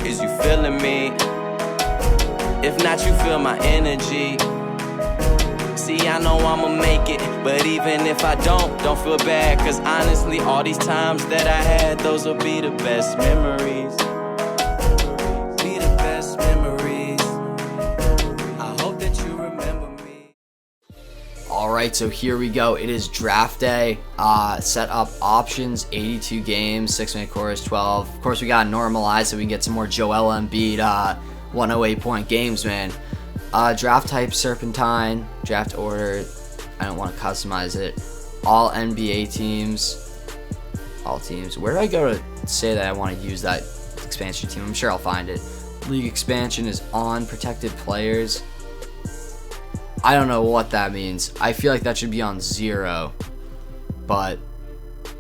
Is you feeling me? If not, you feel my energy. See, I know I'ma make it, but even if I don't feel bad. Cause honestly, all these times that I had, those will be the best memories. Be the best memories. I hope that you remember me. Alright, so here we go. It is draft day. Set up options, 82 games, 6-minute quarters, 12. Of course, we gotta normalize so we can get some more Joel Embiid 108-point games, man. Draft type, Serpentine. Draft order, I don't want to customize it. All NBA teams. All teams. Where do I go to say that I want to use that expansion team? I'm sure I'll find it. League expansion is on. Protected players. I don't know what that means. I feel like that should be on 0. But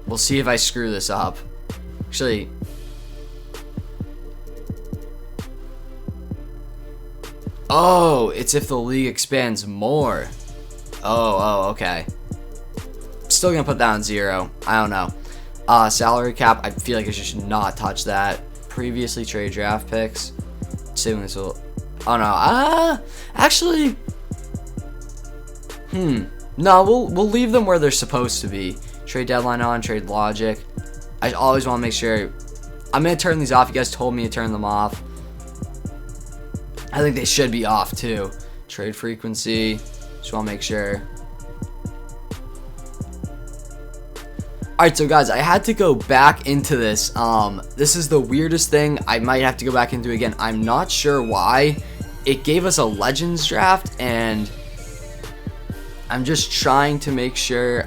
we'll see if I screw this up. Actually, oh, it's if the league expands more. Oh, okay. Still gonna put that on 0. I don't know. Salary cap, I feel like I should not touch that. Previously traded draft picks. Saving this will. Oh no. Actually. No, we'll leave them where they're supposed to be. Trade deadline on, trade logic. I always want to make sure. I'm gonna turn these off. You guys told me to turn them off. I think they should be off too. Trade frequency. Just want to make sure. Alright, so guys, I had to go back into this. This is the weirdest thing. I might have to go back into it again. I'm not sure why. It gave us a Legends draft, and I'm just trying to make sure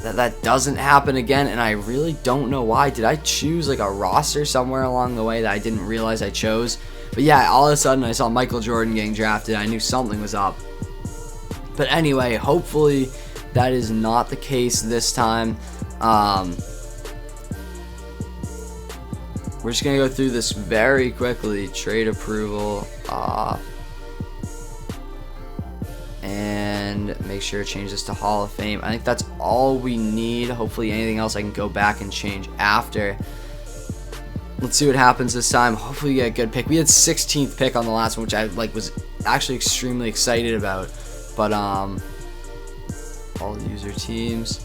that doesn't happen again, and I really don't know why. Did I choose like a roster somewhere along the way that I didn't realize I chose? But yeah, all of a sudden I saw Michael Jordan getting drafted. I knew something was up. But anyway, hopefully that is not the case this time. We're just gonna go through this very quickly. Trade approval off. And make sure to change this to Hall of Fame. I think that's all we need. Hopefully anything else I can go back and change after. Let's see what happens this time. Hopefully we get a good pick. We had 16th pick on the last one, which I was actually extremely excited about. But all the user teams.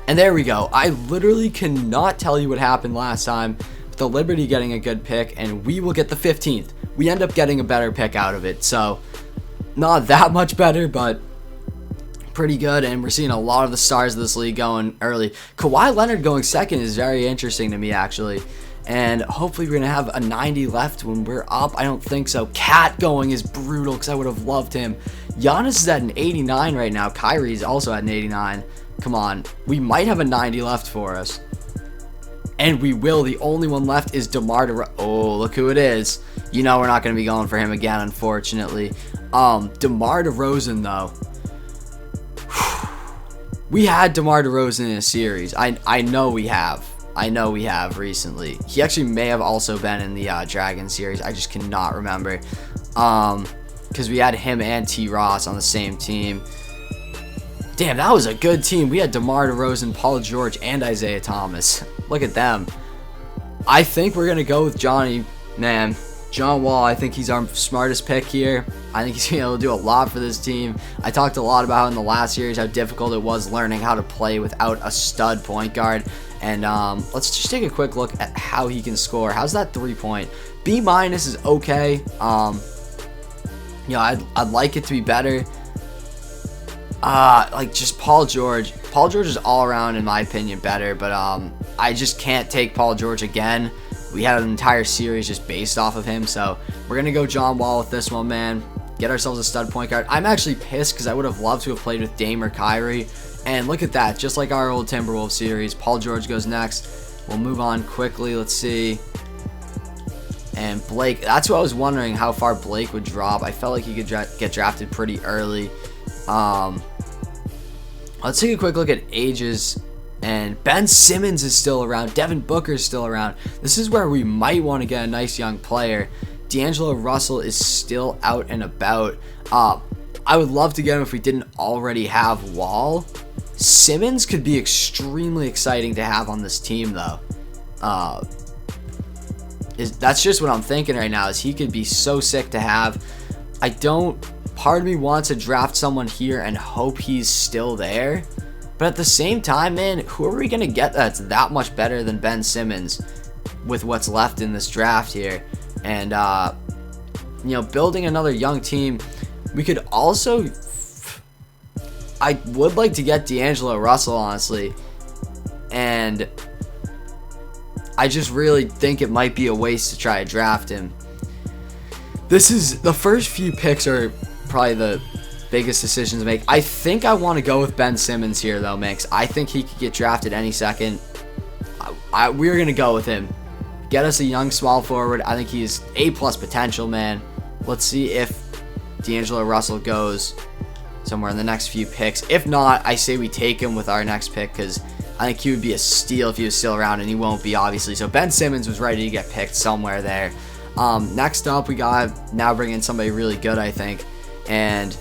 And there we go. I literally cannot tell you what happened last time. The Liberty getting a good pick, and we will get the 15th. We end up getting a better pick out of it, so not that much better, but pretty good. And we're seeing a lot of the stars of this league going early. Kawhi Leonard going second is very interesting to me, actually, and hopefully we're gonna have a 90 left when we're up. I don't think so. Cat going is brutal because I would have loved him. Giannis is at an 89 right now. Kyrie's also at an 89. Come on, we might have a 90 left for us. And we will. The only one left is DeMar DeRozan. Oh, look who it is. You know we're not going to be going for him again, unfortunately. DeMar DeRozan, though. We had DeMar DeRozan in a series. I know we have. I know we have recently. He actually may have also been in the Dragon series. I just cannot remember. Because we had him and T. Ross on the same team. Damn, that was a good team. We had DeMar DeRozan, Paul George, and Isaiah Thomas. Look at them. I think we're going to go with Johnny. Man, John Wall, I think he's our smartest pick here. I think he's going to be able to do a lot for this team. I talked a lot about in the last series how difficult it was learning how to play without a stud point guard. And let's just take a quick look at how he can score. How's that 3-point? B- is okay. You know, I'd like it to be better. Like just Paul George. Paul George is all around, in my opinion, better, but I just can't take Paul George again. We had an entire series just based off of him, so we're gonna go John Wall with this one, man. Get ourselves a stud point guard. I'm actually pissed because I would have loved to have played with Dame or Kyrie. And look at that, just like our old Timberwolves series. Paul George goes next. We'll move on quickly. Let's see. And Blake, that's what I was wondering, how far Blake would drop. I felt like he could get drafted pretty early. Let's take a quick look at ages. And Ben Simmons is still around. Devin Booker is still around. This is where we might want to get a nice young player. D'Angelo Russell is still out and about. I would love to get him if we didn't already have Wall. Simmons could be extremely exciting to have on this team, though. That's just what I'm thinking right now, is he could be so sick to have. Part of me wants to draft someone here and hope he's still there. But at the same time, man, who are we going to get that's that much better than Ben Simmons with what's left in this draft here? And, building another young team, we could also... I would like to get D'Angelo Russell, honestly. And I just really think it might be a waste to try to draft him. The first few picks are probably the biggest decisions to make. I think I want to go with Ben Simmons here, though, man, 'cause I think he could get drafted any second. We're going to go with him. Get us a young small forward. I think he's A+ potential, man. Let's see if D'Angelo Russell goes somewhere in the next few picks. If not, I say we take him with our next pick, because I think he would be a steal if he was still around, and he won't be, obviously. So Ben Simmons was ready to get picked somewhere there. Next up, we got now bring in somebody really good, I think. And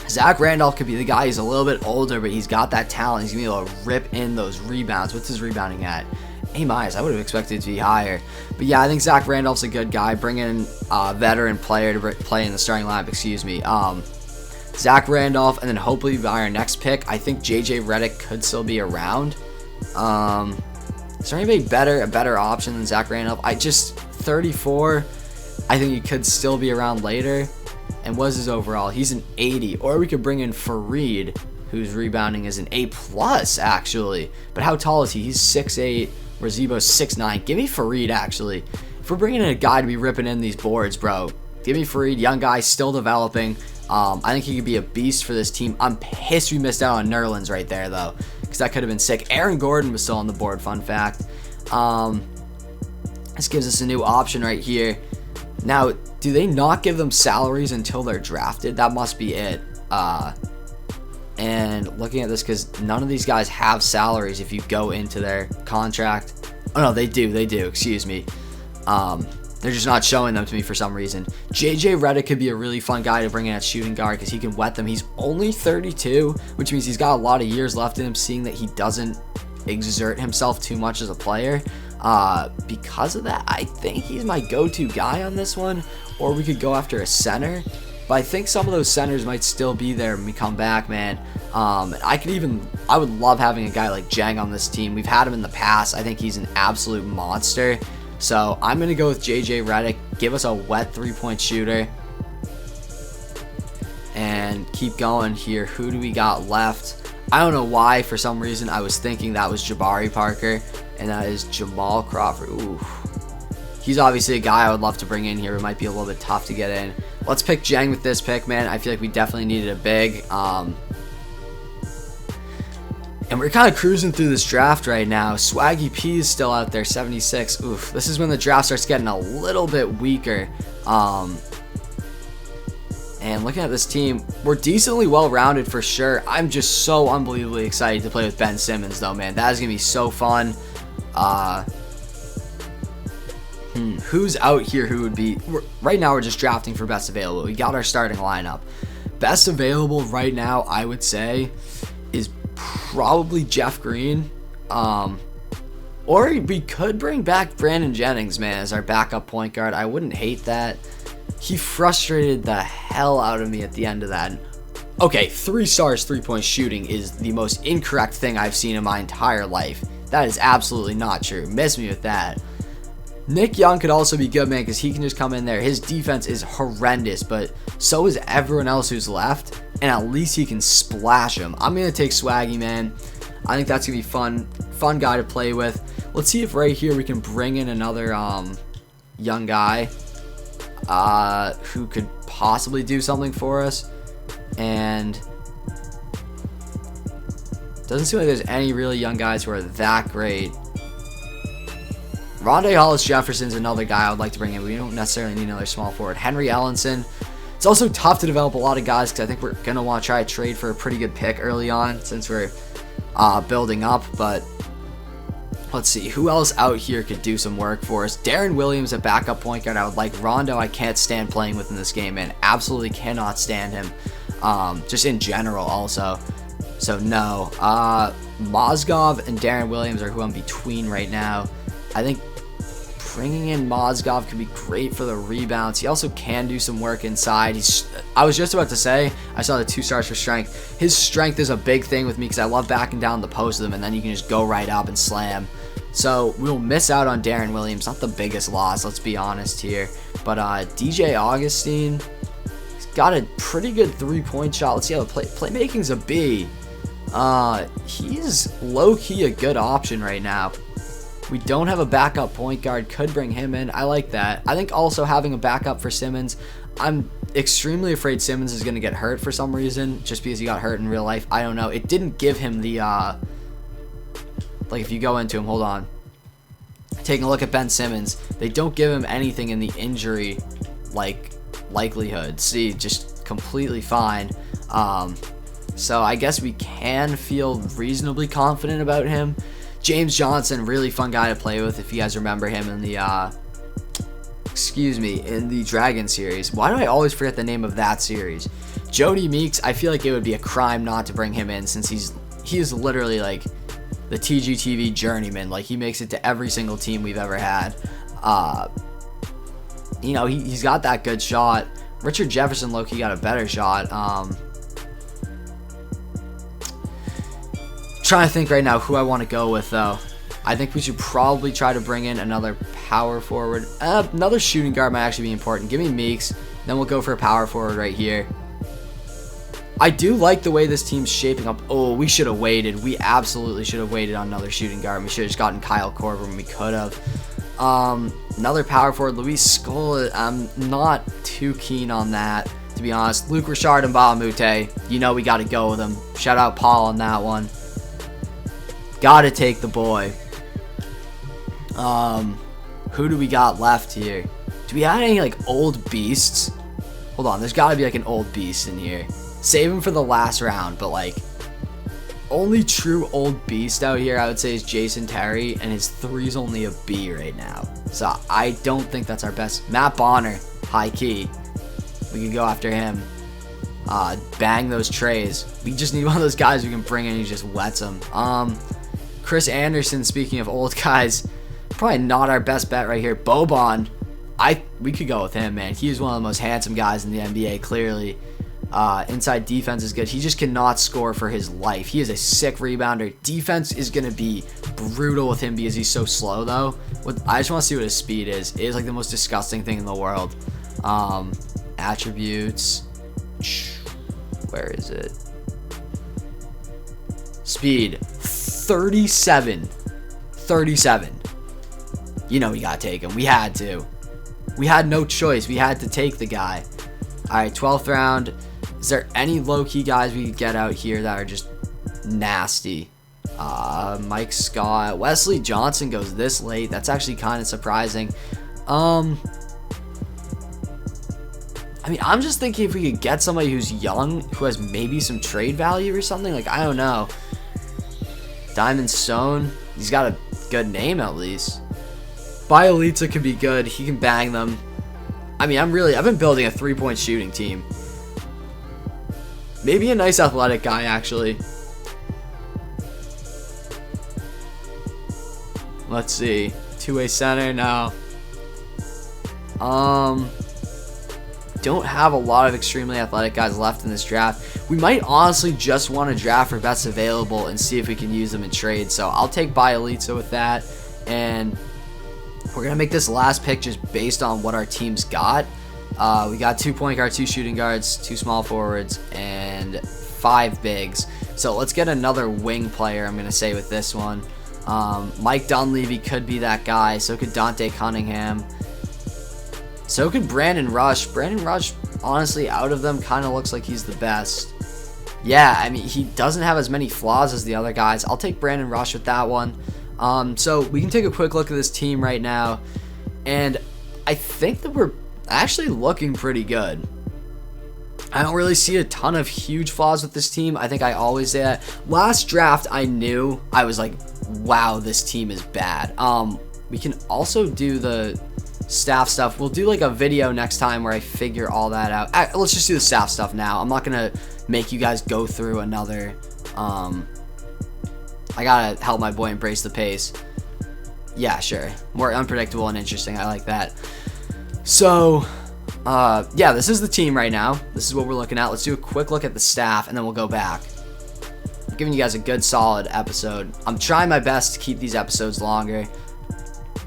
Zach Randolph could be the guy. He's a little bit older, but he's got that talent. He's going to be able to rip in those rebounds. What's his rebounding at? A-. I would have expected it to be higher. But yeah, I think Zach Randolph's a good guy. Bring in a veteran player to play in the starting lineup, Zach Randolph, and then hopefully by our next pick, I think JJ Redick could still be around. Is there anybody a better option than Zach Randolph? 34. I think he could still be around later. And what's his overall? He's an 80. Or we could bring in Fareed, whose rebounding is an A+, actually. But how tall is he? He's 6'8", where Zebo's 6'9". Give me Fareed, actually. If we're bringing in a guy to be ripping in these boards, bro, give me Fareed, young guy, still developing. I think he could be a beast for this team. I'm pissed we missed out on Nerlens right there, though, because that could have been sick. Aaron Gordon was still on the board, fun fact. This gives us a new option right here. Now, do they not give them salaries until they're drafted? That must be it. And looking at this, because none of these guys have salaries if you go into their contract. Oh, no, they do, excuse me. They're just not showing them to me for some reason. JJ Redick could be a really fun guy to bring in at shooting guard, because he can wet them. He's only 32, which means he's got a lot of years left in him, seeing that he doesn't exert himself too much as a player. Because of that, I think he's my go-to guy on this one. Or we could go after a center. But I think some of those centers might still be there when we come back, man. I would love having a guy like Jang on this team. We've had him in the past. I think he's an absolute monster. So I'm going to go with JJ Redick. Give us a wet three-point shooter. And keep going here. Who do we got left? I don't know why. For some reason, I was thinking that was Jabari Parker. And that is Jamal Crawford. Ooh. He's obviously a guy I would love to bring in here. It might be a little bit tough to get in. Let's pick Jang with this pick, man. I feel like we definitely needed a big. And we're kind of cruising through this draft right now. Swaggy P is still out there, 76. Oof. This is when the draft starts getting a little bit weaker. And looking at this team, we're decently well-rounded for sure. I'm just so unbelievably excited to play with Ben Simmons, though, man. That is going to be so fun. Who's out here who would be... Right now, we're just drafting for best available. We got our starting lineup. Best available right now, I would say, is probably Jeff Green. Or we could bring back Brandon Jennings, man, as our backup point guard. I wouldn't hate that. He frustrated the hell out of me at the end of that. Okay, 3 stars 3-point shooting is the most incorrect thing I've seen in my entire life. That is absolutely not true. Miss me with that. Nick Young could also be good, man, because he can just come in there. His defense is horrendous, but so is everyone else who's left, and at least he can splash them. I'm going to take Swaggy, man. I think that's going to be fun guy to play with. Let's see if right here we can bring in another young guy who could possibly do something for us. And doesn't seem like there's any really young guys who are that great. Rondé Hollis-Jefferson's another guy I would like to bring in. We don't necessarily need another small forward. Henry Ellenson. It's also tough to develop a lot of guys because I think we're going to want to try to trade for a pretty good pick early on since we're building up. But let's see. Who else out here could do some work for us? Darren Williams, a backup point guard. I would like. Rondo, I can't stand playing with in this game, man. Absolutely cannot stand him. Just in general also. So no. Mozgov and Darren Williams are who I'm between right now. I think bringing in Mozgov could be great for the rebounds. He also can do some work inside. I was just about to say, I saw the 2 stars for strength. His strength is a big thing with me because I love backing down the post of them, and then you can just go right up and slam. So we'll miss out on Darren Williams. Not the biggest loss, let's be honest here. But DJ Augustine, he's got a pretty good 3-point shot. Let's see how the playmaking's a B. He's low-key a good option right now. We don't have a backup point guard. Could bring him in. I like that. I think also having a backup for Simmons. I'm extremely afraid Simmons is going to get hurt for some reason, just because he got hurt in real life. I don't know. It didn't give him the, like if you go into him, hold on. Taking a look at Ben Simmons, they don't give him anything in the injury, like, likelihood. See, just completely fine. So I guess we can feel reasonably confident about him. James Johnson, really fun guy to play with if you guys remember him in the, in the Dragon series. Why do I always forget the name of that series? Jody Meeks, I feel like it would be a crime not to bring him in since he's literally like the TGTV journeyman. Like he makes it to every single team we've ever had. You know, he's got that good shot. Richard Jefferson low-key got a better shot. Trying to think right now who I want to go with though. I think we should probably try to bring in another power forward. Another shooting guard might actually be important. Give me Meeks, then we'll go for a power forward right here. I do like the way this team's shaping up. Oh, we should have waited. We absolutely should have waited on another shooting guard. We should have just gotten Kyle Korver when we could have. Another power forward, Luis Scola. I'm not too keen on that, to be honest. Luke Richard and Bahamute. You know we got to go with him. Shout out Paul on that one. Gotta take the boy. Who do we got left here? Do we have any like old beasts? Hold on, there's gotta be like an old beast in here. Save him for the last round, but like only true old beast out here I would say is Jason Terry, and his 3's only a B right now. So I don't think that's our best. Matt Bonner, high key. We can go after him. Bang those trays. We just need one of those guys we can bring in who just wets them. Chris Anderson, speaking of old guys, probably not our best bet right here. Boban, we could go with him, man. He is one of the most handsome guys in the NBA, clearly. Inside defense is good. He just cannot score for his life. He is a sick rebounder. Defense is going to be brutal with him because he's so slow, though. I just want to see what his speed is. It is like the most disgusting thing in the world. Attributes. Where is it? Speed. 37. You know we gotta take him. We had to. We had no choice. We had to take the guy. Alright, 12th round. Is there any low-key guys we could get out here that are just nasty? Mike Scott. Wesley Johnson goes this late. That's actually kind of surprising. I mean, I'm just thinking if we could get somebody who's young, who has maybe some trade value or something. Like, I don't know. Diamond Stone. He's got a good name at least. Bielitsa could be good. He can bang them. I mean, I've been building a 3-point shooting team. Maybe a nice athletic guy, actually. Let's see. 2-way center now. Don't have a lot of extremely athletic guys left in this draft. We might honestly just want to draft for best available and see if we can use them in trade. So I'll take Bielitsa with that. And we're going to make this last pick just based on what our team's got. We got 2 point guards, 2 shooting guards, 2 small forwards, and 5 bigs. So let's get another wing player, I'm going to say, with this one. Mike Dunleavy could be that guy. So could Dante Cunningham. So could Brandon Rush. Brandon Rush, honestly, out of them, kind of looks like he's the best. Yeah, I mean, he doesn't have as many flaws as the other guys. I'll take Brandon Rush with that one. So we can take a quick look at this team right now. And I think that we're actually looking pretty good. I don't really see a ton of huge flaws with this team. I think I always say that. Last draft, I knew. I was like, wow, this team is bad. We can also do the staff stuff. We'll do like a video next time where I figure all that out. Let's just do the staff stuff now. I'm not going to make you guys go through another I gotta help my boy embrace the pace. Yeah, sure. More unpredictable and interesting. I like that. So, yeah, this is the team right now. This is what we're looking at. Let's do a quick look at the staff, and then we'll go back. I'm giving you guys a good, solid episode. I'm trying my best to keep these episodes longer.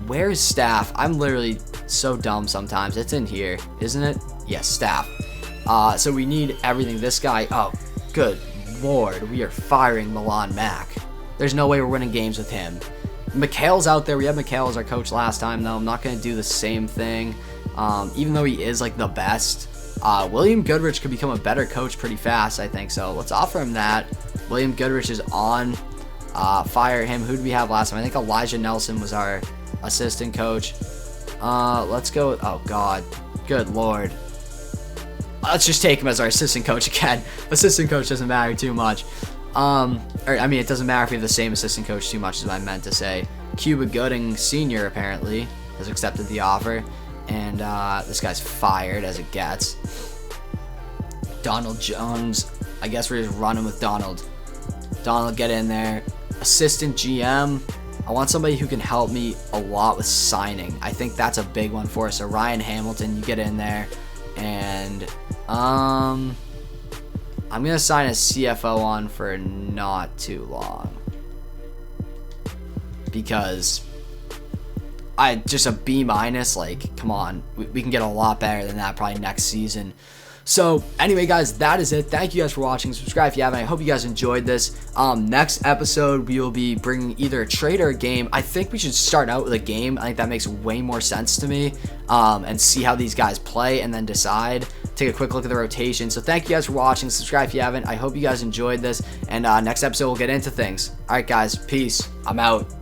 Where's staff? I'm literally so dumb sometimes. It's in here, isn't it? Yes, staff. So we need everything. This guy, oh, good lord, we are firing Milan Mack. There's no way we're winning games with him. Mikhail's out there. We had Mikhail as our coach last time, though. I'm not going to do the same thing, even though he is, like, the best. William Goodrich could become a better coach pretty fast, I think. So let's offer him that. William Goodrich is on. Fire him. Who did we have last time? I think Elijah Nelson was our assistant coach. Let's go. Oh, God. Good lord. Let's just take him as our assistant coach again. Assistant coach doesn't matter too much. It doesn't matter if we have the same assistant coach too much, is what I meant to say. Cuba Gooding Sr. apparently has accepted the offer, and this guy's fired as it gets. Donald Jones, I guess we're just running with Donald. Donald, get in there. Assistant GM, I want somebody who can help me a lot with signing. I think that's a big one for us. So Ryan Hamilton, you get in there, and I'm going to sign a CFO on for not too long. Because just a B-, like, come on. We can get a lot better than that probably next season. So, anyway, guys, that is it. Thank you guys for watching. Subscribe if you haven't. I hope you guys enjoyed this. Next episode, we will be bringing either a trade or a game. I think we should start out with a game. I think that makes way more sense to me. And see how these guys play and then decide. Take a quick look at the rotation. So, thank you guys for watching. Subscribe if you haven't. I hope you guys enjoyed this. And next episode, we'll get into things. All right, guys. Peace. I'm out.